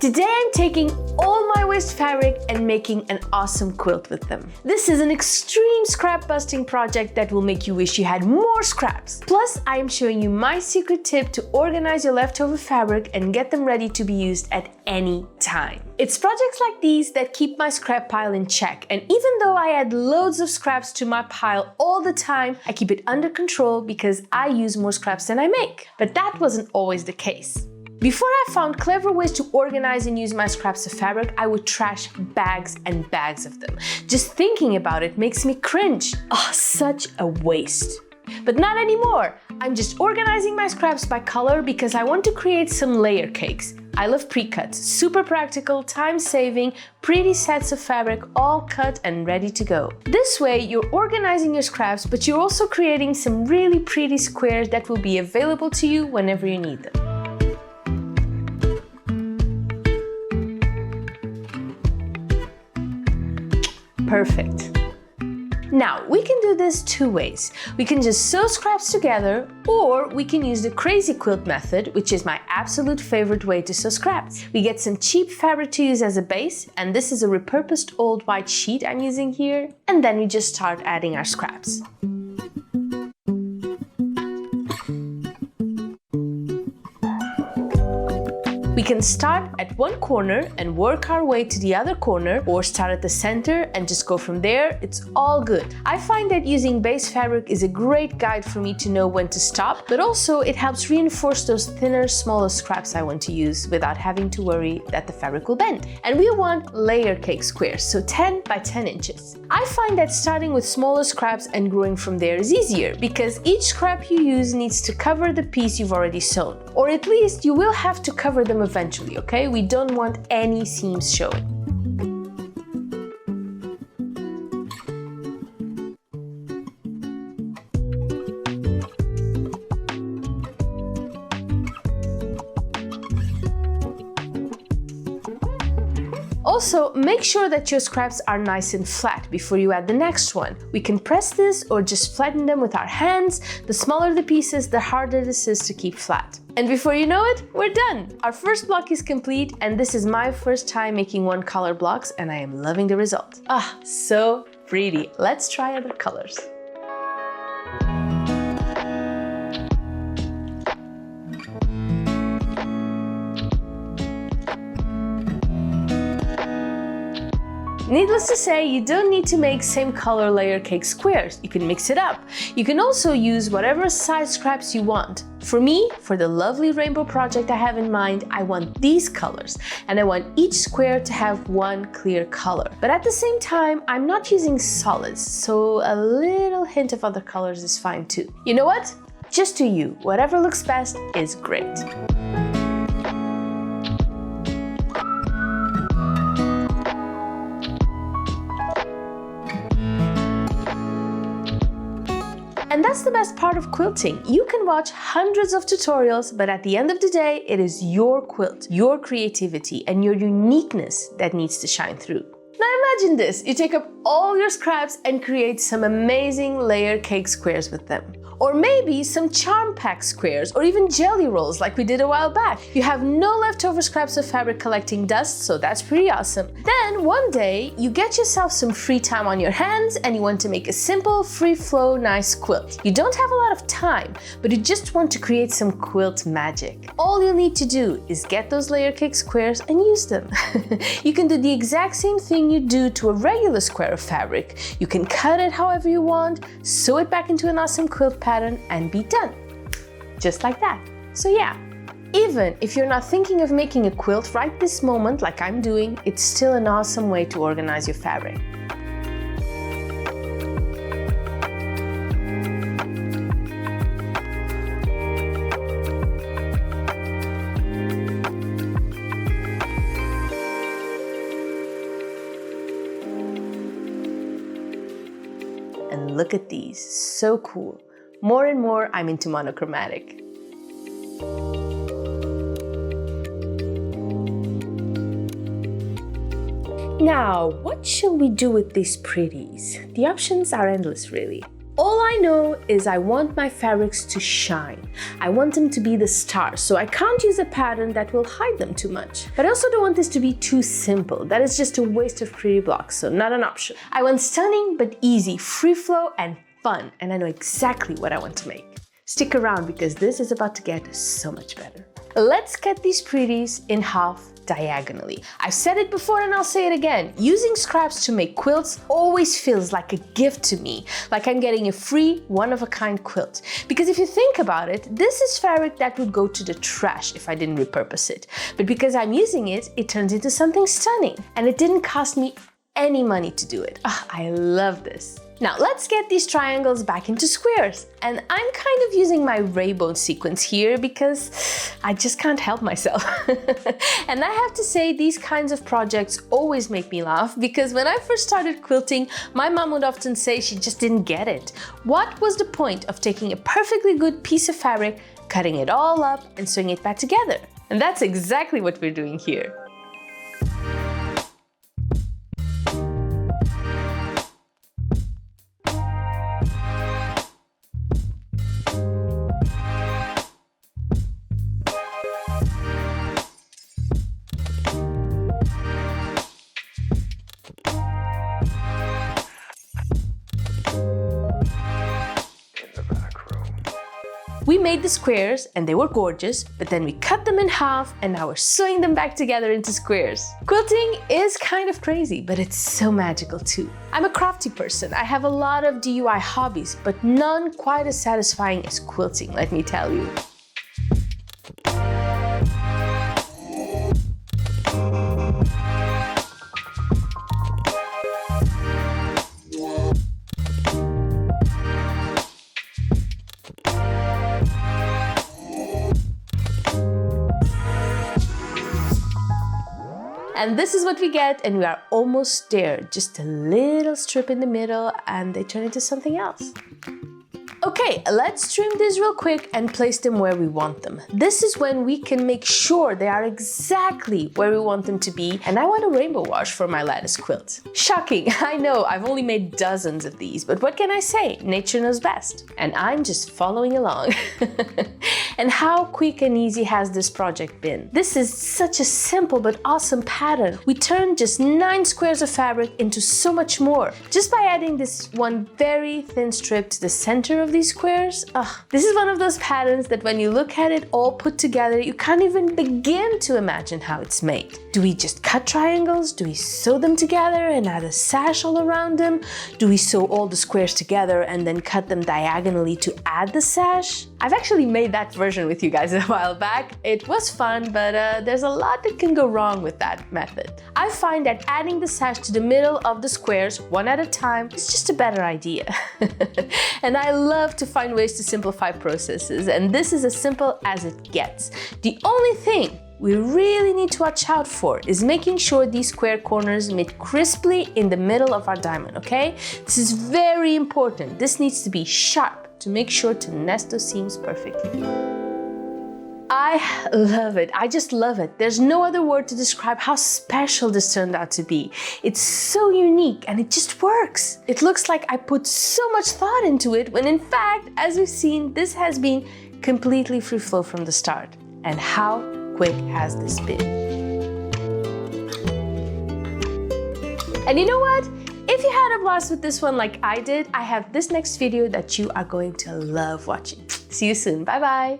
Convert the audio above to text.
Today I'm taking all my waste fabric and making an awesome quilt with them. This is an extreme scrap busting project that will make you wish you had more scraps. Plus, I am showing you my secret tip to organize your leftover fabric and get them ready to be used at any time. It's projects like these that keep my scrap pile in check, and even though I add loads of scraps to my pile all the time, I keep it under control because I use more scraps than I make. But that wasn't always the case. Before I found clever ways to organize and use my scraps of fabric, I would trash bags and bags of them. Just thinking about it makes me cringe. Oh, such a waste. But not anymore. I'm just organizing my scraps by color because I want to create some layer cakes. I love pre-cuts, super practical, time-saving, pretty sets of fabric all cut and ready to go. This way you're organizing your scraps, but you're also creating some really pretty squares that will be available to you whenever you need them. Perfect. Now, we can do this two ways. We can just sew scraps together, or we can use the crazy quilt method, which is my absolute favorite way to sew scraps. We get some cheap fabric to use as a base, and this is a repurposed old white sheet I'm using here, and then we just start adding our scraps. We can start at one corner and work our way to the other corner, or start at the center and just go from there. It's all good. I find that using base fabric is a great guide for me to know when to stop, but also it helps reinforce those thinner, smaller scraps I want to use without having to worry that the fabric will bend. And we want layer cake squares, so 10 by 10 inches. I find that starting with smaller scraps and growing from there is easier, because each scrap you use needs to cover the piece you've already sewn. Or at least you will have to cover them eventually, okay? We don't want any seams showing. Also, make sure that your scraps are nice and flat before you add the next one. We can press this or just flatten them with our hands. The smaller the pieces, the harder this is to keep flat. And before you know it, we're done! Our first block is complete, and this is my first time making one color blocks, and I am loving the result. Ah, so pretty! Let's try other colors. Needless to say, you don't need to make same color layer cake squares. You can mix it up. You can also use whatever size scraps you want. For me, for the lovely rainbow project I have in mind, I want these colors, and I want each square to have one clear color. But at the same time, I'm not using solids, so a little hint of other colors is fine too. You know what? Just do you. Whatever looks best is great. And that's the best part of quilting. You can watch hundreds of tutorials, but at the end of the day, it is your quilt, your creativity, and your uniqueness that needs to shine through. Now imagine this, you take up all your scraps and create some amazing layer cake squares with them. Or maybe some charm pack squares, or even jelly rolls like we did a while back. You have no leftover scraps of fabric collecting dust, so that's pretty awesome. Then one day, you get yourself some free time on your hands and you want to make a simple, free flow, nice quilt. You don't have a lot of time, but you just want to create some quilt magic. All you need to do is get those layer cake squares and use them. You can do the exact same thing you do to a regular square of fabric. You can cut it however you want, sew it back into an awesome quilt pattern, and be done. Just like that. So yeah, even if you're not thinking of making a quilt right this moment like I'm doing, it's still an awesome way to organize your fabric. And look at these, so cool. More and more, I'm into monochromatic. Now, what shall we do with these pretties? The options are endless, really. All I know is I want my fabrics to shine. I want them to be the stars, so I can't use a pattern that will hide them too much. But I also don't want this to be too simple. That is just a waste of pretty blocks, so not an option. I want stunning but easy, free flow and fun, and I know exactly what I want to make. Stick around because this is about to get so much better. Let's cut these pretties in half diagonally. I've said it before and I'll say it again. Using scraps to make quilts always feels like a gift to me, like I'm getting a free, one-of-a-kind quilt. Because if you think about it, this is fabric that would go to the trash if I didn't repurpose it. But because I'm using it, it turns into something stunning. And it didn't cost me any money to do it. Oh, I love this. Now let's get these triangles back into squares. And I'm kind of using my rainbow sequence here because I just can't help myself. And I have to say, these kinds of projects always make me laugh because when I first started quilting, my mom would often say she just didn't get it. What was the point of taking a perfectly good piece of fabric, cutting it all up and sewing it back together? And that's exactly what we're doing here. We made the squares and they were gorgeous, but then we cut them in half and now we're sewing them back together into squares. Quilting is kind of crazy, but it's so magical too. I'm a crafty person. I have a lot of DIY hobbies, but none quite as satisfying as quilting, let me tell you. And this is what we get, and we are almost there. Just a little strip in the middle and they turn into something else. Okay, let's trim these real quick and place them where we want them. This is when we can make sure they are exactly where we want them to be, and I want a rainbow wash for my lattice quilt. Shocking, I know, I've only made dozens of these, but what can I say? Nature knows best, and I'm just following along. And how quick and easy has this project been? This is such a simple but awesome pattern. We turned just 9 squares of fabric into so much more, just by adding this one very thin strip to the center of these squares. This is one of those patterns that when you look at it all put together, you can't even begin to imagine how it's made. Do we just cut triangles? Do we sew them together and add a sash all around them? Do we sew all the squares together and then cut them diagonally to add the sash? I've actually made that version with you guys a while back. It was fun, but there's a lot that can go wrong with that method. I find that adding the sash to the middle of the squares, one at a time, is just a better idea. And I love to find ways to simplify processes, and this is as simple as it gets. The only thing we really need to watch out for is making sure these square corners meet crisply in the middle of our diamond, okay? This is very important. This needs to be sharp to make sure to nest those seams perfectly. I love it. I just love it. There's no other word to describe how special this turned out to be. It's so unique and it just works. It looks like I put so much thought into it when in fact, as we've seen, this has been completely free flow from the start. And how quick has this been? And you know what? If you had a blast with this one like I did, I have this next video that you are going to love watching. See you soon. Bye bye.